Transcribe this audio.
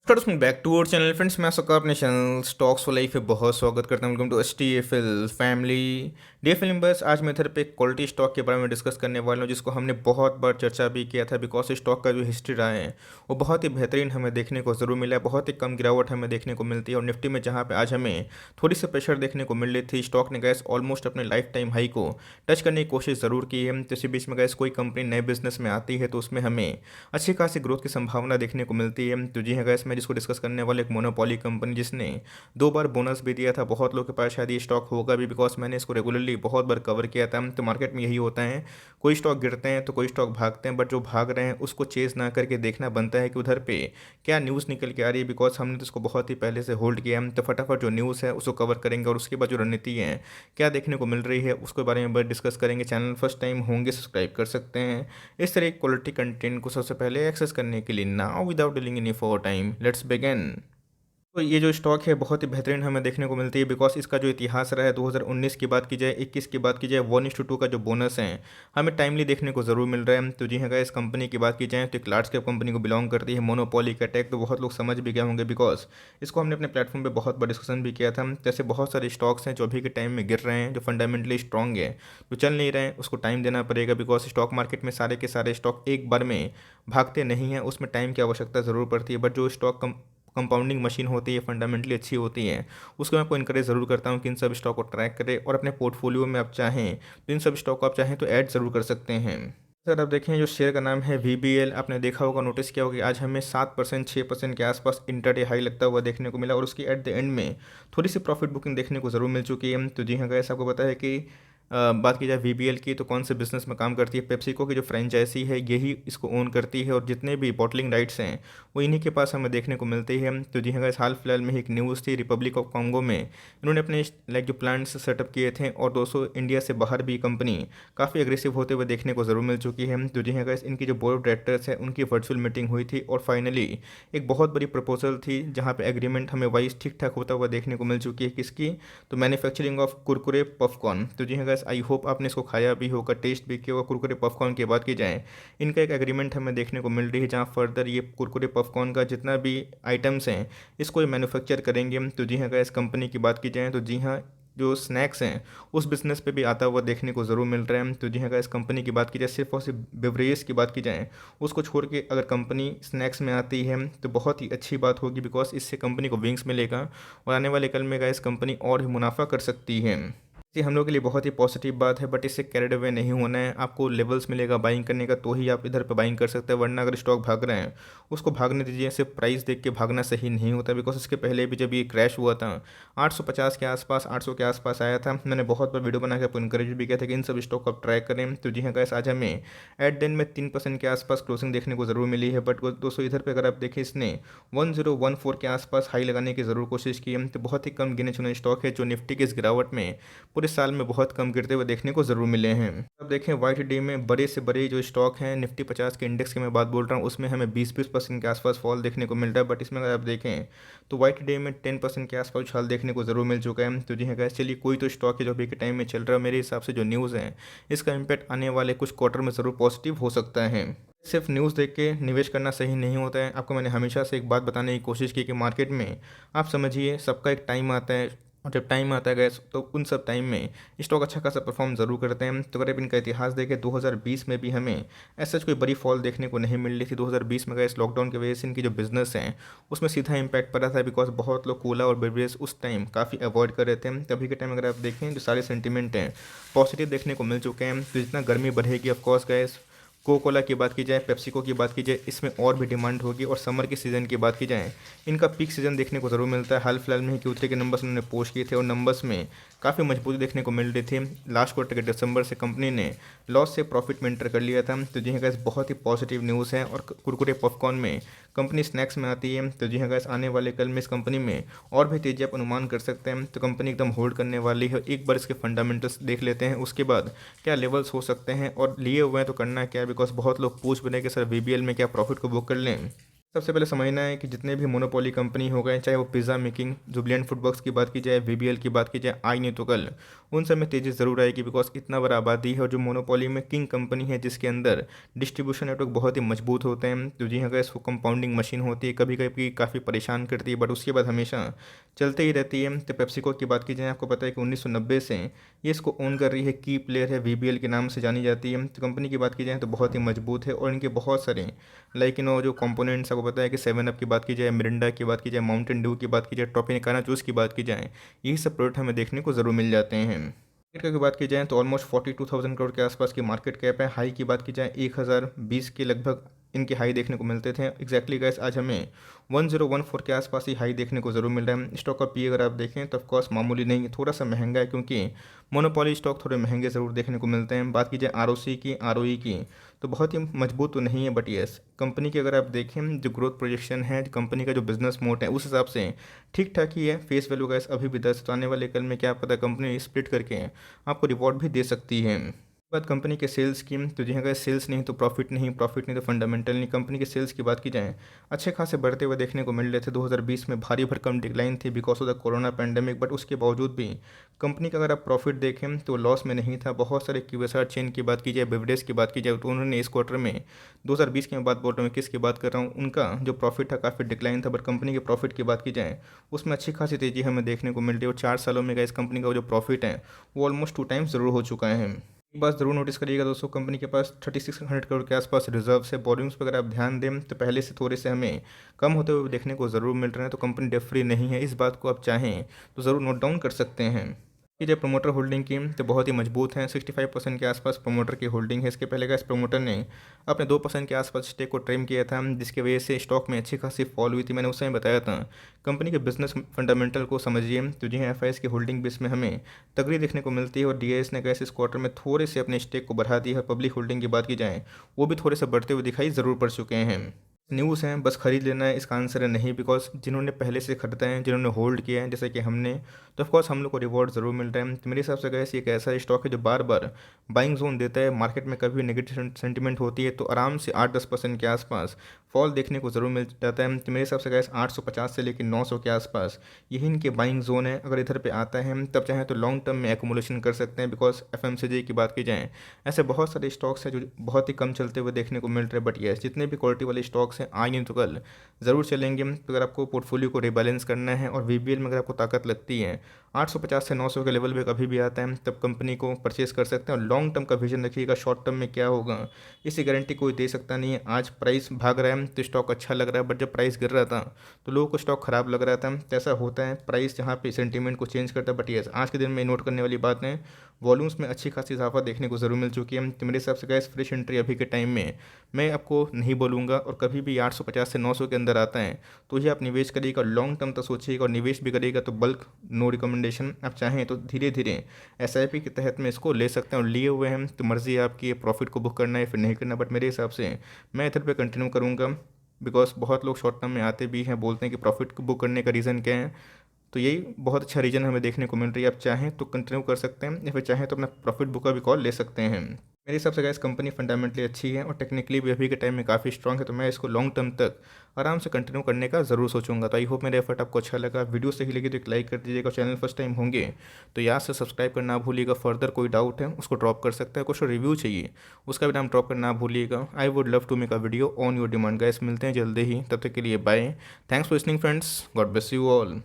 Welcome back to our channel friends. मैं आपका अपने चैनल स्टॉक्स फॉर लाइफ पे बहुत स्वागत करता हूं। Welcome to STFL family DFL members. आज मैं इधर पे क्वालिटी स्टॉक के बारे में डिस्कस करने वाला हूं, जिसको हमने बहुत बार चर्चा भी किया था। बिकॉज स्टॉक का जो हिस्ट्री रहा है वो बहुत ही बेहतरीन हमें देखने को ज़रूर मिला है। बहुत ही कम गिरावट हमें देखने को मिलती है। और निफ्टी में जहाँ पे आज हमें थोड़ी सी प्रेशर देखने को मिल रही थी, स्टॉक ने गैस ऑलमोस्ट अपने लाइफ टाइम हाई को टच करने की कोशिश ज़रूर की है। तो इसी बीच में गैस कोई कंपनी नए बिजनेस में आती है तो उसमें हमें अच्छी खासी ग्रोथ की संभावना देखने को मिलती है। तो जी हाँ गैस, मैं जिसको डिस्कस करने वाला एक मोनोपोली कंपनी जिसने 2 बार बोनस भी दिया था। बहुत लोग के पास शायद ये स्टॉक होगा भी, बिकॉज मैंने इसको रेगुलरली बहुत बार कवर किया था। तो मार्केट में यही होता है, कोई स्टॉक गिरते हैं तो कोई स्टॉक भागते हैं, बट जो भाग रहे हैं उसको चेज ना करके देखना बनता है कि उधर पे क्या न्यूज़ निकल के आ रही है। बिकॉज हमने तो इसको बहुत ही पहले से होल्ड किया है। तो फटाफट जो न्यूज़ है उसको कवर करेंगे और उसके बाद जो रणनीति है क्या देखने को मिल रही है उसके बारे में डिस्कस करेंगे। चैनल फर्स्ट टाइम होंगे सब्सक्राइब कर सकते हैं इस तरह क्वालिटी कंटेंट को सबसे पहले एक्सेस करने के लिए। Now without dealing any for time let's begin. तो ये जो स्टॉक है बहुत ही बेहतरीन हमें देखने को मिलती है। बिकॉज इसका जो इतिहास रहा है 2019 की बात की जाए, 21 की बात की जाए, 1:2 का जो बोनस है हमें टाइमली देखने को ज़रूर मिल रहा है। तो जी हाँ, इस कंपनी की बात की जाए तो एक लार्ज कैप कंपनी को बिलोंग करती है। मोनोपोली का टैग तो बहुत लोग समझ भी गए होंगे, बिकॉज इसको हमने अपने प्लेटफॉर्म पर बहुत बार डिस्कशन भी किया था। जैसे बहुत सारे स्टॉक्स हैं जो अभी के टाइम में गिर रहे हैं, जो फंडामेंटली स्ट्रॉन्ग है, जो चल नहीं रहे हैं, उसको टाइम देना पड़ेगा। बिकॉज स्टॉक मार्केट में सारे के सारे स्टॉक एक बार में भागते नहीं हैं, उसमें टाइम की आवश्यकता ज़रूर पड़ती है। बट जो स्टॉक कंपाउंडिंग मशीन होती है, फंडामेंटली अच्छी होती है, उसको मैं आपको इनकरेज ज़रूर करता हूँ कि इन सब स्टॉक को ट्रैक करें और अपने पोर्टफोलियो में आप चाहें तो इन सब स्टॉक को आप चाहें तो ऐड ज़रूर कर सकते हैं। सर आप देखें जो शेयर का नाम है VBL, आपने देखा होगा, नोटिस किया होगा कि आज हमें 7% 6% के आसपास इंटरडे हाई लगता हुआ देखने को मिला और उसकी एट द एंड में थोड़ी सी प्रॉफिट बुकिंग देखने को ज़रूर मिल चुकी है। तो जी हाँ गैस, आपको पता है कि बात की जाए VBL की तो कौन से बिजनेस में काम करती है। पेप्सिको की जो फ्रेंचाइजी है यही इसको ओन करती है और जितने भी बॉटलिंग राइट्स हैं वो इन्हीं के पास हमें देखने को मिलती है। तो जी हाँ guys, हाल फिलहाल में ही एक न्यूज़ थी, रिपब्लिक ऑफ कॉन्गो में इन्होंने अपने लाइक जो प्लांट्स सेटअप किए थे और दोस्तों इंडिया से बाहर भी कंपनी काफ़ी एग्रेसिव होते हुए देखने को ज़रूर मिल चुकी है। तो जी हाँ guys, इनकी जो बोर्ड ऑफ डायरेक्टर्स है उनकी वर्चुअल मीटिंग हुई थी और फाइनली एक बहुत बड़ी प्रपोजल थी जहाँ पे एग्रीमेंट हमें वाइज ठीक ठाक होता हुआ देखने को मिल चुकी है। किसकी? तो मैन्युफैक्चरिंग ऑफ कुरकुरे पॉपकॉर्न। तो जी हाँ guys, आई होप आपने इसको खाया भी होगा, टेस्ट भी किया होगा। कुरकुरे पॉपकॉर्न की बात की जाए, इनका एक एग्रीमेंट हमें देखने को मिल रही है जहाँ फर्दर ये कुरकुरे पॉपकॉर्न का जितना भी आइटम्स हैं इसको ये मैन्युफैक्चर करेंगे। तो जी हाँ गाइस, कंपनी की बात की जाए तो जी हाँ, जो स्नैक्स हैं उस बिज़नेस पे भी आता हुआ देखने को ज़रूर मिल रहा है। तो जी हाँ गाइस, कंपनी की बात की जाए, सिर्फ और सिर्फ बेवरेज की बात की जाए उसको छोड़ के अगर कंपनी स्नैक्स में आती है तो बहुत ही अच्छी बात होगी। बिकॉज इससे कंपनी को विंग्स मिलेगा और आने वाले कल में गाइस कंपनी और भी मुनाफा कर सकती है। ये हम लोग के लिए बहुत ही पॉजिटिव बात है, बट इससे कैरिड अवे नहीं होना है। आपको लेवल्स मिलेगा बाइंग करने का तो ही आप इधर पे बाइंग कर सकते हैं, वरना अगर स्टॉक भाग रहे हैं उसको भागने दीजिए। सिर्फ प्राइस देख के भागना सही नहीं होता। बिकॉज इसके पहले भी जब ये क्रैश हुआ था 850 के आसपास, 800 के आसपास आया था, मैंने बहुत बार वीडियो बना के आपको इंकरेज भी किया था कि इन सब स्टॉक को आप ट्रैक करें। तो जी हाँ गाइस, आज हमें एट दिन में 3% के आसपास क्लोजिंग देखने को ज़रूर मिली है। बट दोस्तों इधर पर अगर आप देखें, इसने 1014 के आसपास हाई लगाने की ज़रूर कोशिश की है। तो बहुत ही कम गिने चुने स्टॉक है जो निफ्टी की इस गिरावट में पूरे साल में बहुत कम गिरते हुए देखने को ज़रूर मिले हैं। अब देखें वाइट डे में बड़े से बड़े जो स्टॉक हैं, निफ्टी 50 के इंडेक्स की मैं बात बोल रहा हूँ, उसमें हमें 20% के आसपास फॉल देखने को मिल रहा है। बट इसमें अगर आप देखें तो वाइट डे में 10% के आसपास उछाल देखने को ज़रूर मिल चुका है। तो जी हाँ गैस, चलिए कोई तो स्टॉक है जो अभी के टाइम में चल रहा है। मेरे हिसाब से जो न्यूज़ है इसका इम्पैक्ट आने वाले कुछ क्वार्टर में ज़रूर पॉजिटिव हो सकता है। सिर्फ न्यूज़ देख के निवेश करना सही नहीं होता है। आपको मैंने हमेशा से एक बात बताने की कोशिश की कि मार्केट में आप समझिए सबका एक टाइम आता है और जब टाइम आता है गैस तो उन सब टाइम में स्टॉक अच्छा खासा परफॉर्म ज़रूर करते हैं। तो अगर आप इनका इतिहास देखें 2020 में भी हमें ऐसा कोई बड़ी फॉल देखने को नहीं मिल रही थी। 2020 में गैस लॉकडाउन की वजह से इनकी जो बिज़नेस है उसमें सीधा इम्पैक्ट पड़ा था। बिकॉज बहुत लोग कोला और बेवरेज उस टाइम काफ़ी अवॉइड कर रहे थे। तभी के टाइम अगर आप देखें जो सारे सेंटिमेंट हैं पॉजिटिव देखने को मिल चुके हैं। तो जितना गर्मी बढ़ेगी ऑफकोर्स गैस, कोको कोला की बात की जाए, पेप्सिको की बात की जाए, इसमें और भी डिमांड होगी। और समर के सीज़न की बात की जाए, इनका पीक सीज़न देखने को ज़रूर मिलता है। हाल फिलहाल में ही Q3 के नंबर्स उन्होंने पोस्ट किए थे और नंबर्स में काफ़ी मजबूती देखने को मिल रही थी। लास्ट क्वार्टर के दिसंबर से कंपनी ने लॉस से प्रॉफिट में एंटर कर लिया था। तो जी हाँ गाइस, बहुत ही पॉजिटिव न्यूज़ है। और कुरकुरे पॉपकॉर्न में कंपनी स्नैक्स में आती है। तो जी हाँ गाइस, आने वाले कल में इस कंपनी में और भी तेज़ी आप अनुमान कर सकते हैं। तो कंपनी एकदम होल्ड करने वाली है। एक बार इसके फंडामेंटल्स देख लेते हैं, उसके बाद क्या लेवल्स हो सकते हैं और लिए हुए हैं तो करना क्या है। बिकॉज बहुत लोग पूछ भी रहे कि सर VBL में क्या प्रॉफिट को बुक कर लें। सबसे पहले समझना है कि जितने भी मोनोपोली कंपनी हो गए, चाहे वो पिज़्ज़ा मेकिंग जुबिलिएंट फूडवर्क्स की बात की जाए, वीबीएल की बात की जाए, आज नहीं तो कल उन सब में तेज़ी ज़रूर आएगी। बिकॉज इतना बड़ा आबादी है और जो मोनोपोली में किंग कंपनी है जिसके अंदर डिस्ट्रीब्यूशन नेटवर्क बहुत ही मजबूत होते हैं, तो जी अगर इसको कंपाउंडिंग मशीन होती है, कभी कभी काफ़ी परेशान करती है, बट उसके बाद हमेशा चलते ही रहती है। तो पेप्सिको की बात की जाए, आपको पता है कि 1990 से ये इसको ओन कर रही है, की प्लेयर है, वीबीएल के नाम से जानी जाती है। तो कंपनी की बात की जाए तो बहुत ही मजबूत है और इनके बहुत सारे लाइक जो कंपोनेंट्स आपको पता है कि सेवन अप की बात की जाए, मिरिंडा की बात की जाए, माउंटेन ड्यू की बात की जाए, ट्रॉपिकाना जूस की बात की जाए, यही सब प्रोडक्ट हमें देखने को ज़रूर मिल जाते हैं। मार्केट की बात की जाए तो ऑलमोस्ट 42,000 करोड़ के आसपास की मार्केट कैप है। हाई की बात की जाए 1020 के लगभग इनके हाई देखने को मिलते थे। एग्जैक्टली गैस आज हमें 1014 के आसपास ही हाई देखने को ज़रूर मिल रहा है। स्टॉक का पी अगर आप देखें तो ऑफकोर्स मामूली नहीं, थोड़ा सा महंगा है क्योंकि मोनोपोली स्टॉक थोड़े महंगे ज़रूर देखने को मिलते हैं। बात की जाए आरओसी की, आरओई की, तो बहुत ही मजबूत तो नहीं है, बट येस कंपनी की अगर आप देखें जो ग्रोथ प्रोजेक्शन है, कंपनी का जो बिजनेस मोड है, उस हिसाब से ठीक ठाक ही है। फेस वैल्यू गैस अभी भी 10, तो आने वाले कल में क्या पता कंपनी स्प्लिट करके आपको रिवॉर्ड भी दे सकती है। बात कंपनी के सेल्स की, तो जी अगर सेल्स नहीं तो प्रॉफिट नहीं, प्रॉफिट नहीं तो फंडामेंटल नहीं। कंपनी के सेल्स की बात की जाए अच्छे खासे बढ़ते हुए देखने को मिल रहे थे। 2020 में भारी भरकम डिक्लाइन थी because of the corona pandemic, but उसके बावजूद भी कंपनी का अगर आप प्रॉफिट देखें तो लॉस में नहीं था। बहुत सारे क्यूएसआर चेन की बात की जाए, बेवरेज की बात की जाए, तो उन्होंने इस क्वार्टर में 2020 की मैं बात बोल रहा हूँ, किसकी बात कर रहा हूँ, उनका जो प्रॉफिट था काफ़ी डिक्लाइन था। बट कंपनी के प्रॉफिट की बात की जाए उसमें अच्छी खासी तेज़ी हमें देखने को मिल रही है और 4 सालों में इस कंपनी का जो प्रॉफिट है वो ऑलमोस्ट 2 टाइम्स ज़रूर हो चुका है। एक बात ज़रूर नोटिस करिएगा दोस्तों, कंपनी के पास 3600 करोड़ के आसपास रिजर्व है। वॉल्यूम्स पर अगर आप ध्यान दें तो पहले से थोड़े से हमें कम होते हुए देखने को ज़रूर मिल रहे हैं। तो कंपनी डेट फ्री नहीं है, इस बात को आप चाहें तो ज़रूर नोट डाउन कर सकते हैं। कि जब प्रमोटर होल्डिंग की तो बहुत ही मजबूत है, 65% के आसपास प्रमोटर की होल्डिंग है। इसके पहले का इस प्रमोटर ने अपने 2% के आसपास स्टेक को ट्रिम किया था, जिसकी वजह से स्टॉक में अच्छी खासी फॉल हुई थी। मैंने उस समय बताया था कंपनी के बिजनेस फंडामेंटल को समझिए, तो जी एफ की होल्डिंग बेस में हमें तगड़ी देखने को मिलती है। और डीआईएस ने कैसे इस क्वार्टर में थोड़े से अपने स्टेक को बढ़ा दिया है। पब्लिक होल्डिंग की बात की जाए वो भी थोड़े से बढ़ते हुए दिखाई ज़रूर पड़ चुके हैं। न्यूज़ हैं बस खरीद लेना है, इसका आंसर है नहीं। बिकॉज जिन्होंने पहले से खरीदा है, जिन्होंने होल्ड किया है जैसे कि हमने, तो ऑफकोर्स हम लोग को रिवॉर्ड ज़रूर मिल रहा है। तो मेरे हिसाब से गैस ये एक ऐसा स्टॉक है जो बार बार बाइंग जोन देता है। मार्केट में कभी नेगेटिव सेंटीमेंट होती है तो आराम से 8-10% के आसपास फॉल देखने को ज़रूर मिल जाता है। तो मेरे हिसाब से गैस 850 से लेकर 900 के आसपास यही इनके बाइंग जोन है। अगर इधर पे आता है तब चाहे तो लॉन्ग टर्म में एक्मुलेशन कर सकते हैं। बिकॉज एफएमसीजी की बात की जाए ऐसे बहुत सारे स्टॉक्स हैं जो बहुत ही कम चलते हुए देखने को मिल रहे हैं। बट येस जितने भी क्वालिटी वाले स्टॉक्स हैं आज नहीं तो कल ज़रूर चलेंगे। तो अगर आपको पोर्टफोलियो को रिबैलेंस करना है और वीबीएल में अगर आपको ताकत लगती है 850 से 900 के लेवल पे कभी भी आता है तब कंपनी को परचेस कर सकते हैं। और लॉन्ग टर्म का विजन रखिएगा, शॉर्ट टर्म में क्या होगा इसकी गारंटी कोई दे सकता नहीं है। आज प्राइस भाग रहा है तो स्टॉक अच्छा लग रहा है, बट जब प्राइस गिर रहा था तो लोगों को स्टॉक खराब लग रहा था। तो ऐसा होता है प्राइस जहाँ पे सेंटीमेंट को चेंज करता है। बट यस आज के दिन में नोट करने वाली बात है, वॉल्यूम्स में अच्छी खासी इजाफा देखने को ज़रूर मिल चुकी है। तो मेरे हिसाब से गैस फ्रेश एंट्री अभी के टाइम में मैं आपको नहीं बोलूँगा। और कभी भी 850 से 900 के अंदर आता है तो ये आप निवेश करिएगा, लॉन्ग टर्म तक सोचिएगा। और निवेश भी करिएगा तो बल्क नो रिकमेंडेशन, आप चाहें तो धीरे धीरे एसआईपी के तहत में इसको ले सकते हैं। और लिए हुए हैं तो मर्जी है आपकी, प्रॉफिट को बुक करना है फिर नहीं करना। बट मेरे हिसाब से मैं इधर पे कंटिन्यू करूँगा। बिकॉज बहुत लोग शॉर्ट टर्म में आते भी हैं, बोलते हैं कि प्रॉफिट को बुक करने का रीज़न क्या है, तो यही बहुत अच्छा रीजन हमें देखने को मिल रही है। आप चाहें तो कंटिन्यू कर सकते हैं या फिर चाहें तो अपना प्रॉफिट बुक का भी कॉल ले सकते हैं। मेरे हिसाब से गैस कंपनी फंडामेंटली अच्छी है और टेक्निकली भी अभी के टाइम में काफ़ी स्ट्रॉन्ग है। तो मैं इसको लॉन्ग टर्म तक आराम से कंटिन्यू करने का ज़रूर सोचूंगा। तो आई होप मेरा एफर्ट आपको अच्छा लगा। वीडियो सही लगी तो एक लाइक कर दीजिएगा। चैनल फर्स्ट टाइम होंगे तो याद से सब्सक्राइब करना भूलिएगा। फर्दर कोई डाउट है उसको ड्रॉप कर सकते हैं, कुछ रिव्यू चाहिए उसका भी नाम ड्रॉप करना भूलिएगा। I would love to make a video on your demand. Guys मिलते हैं जल्दी ही, तब तक के लिए bye. Thanks for listening friends, God bless you all.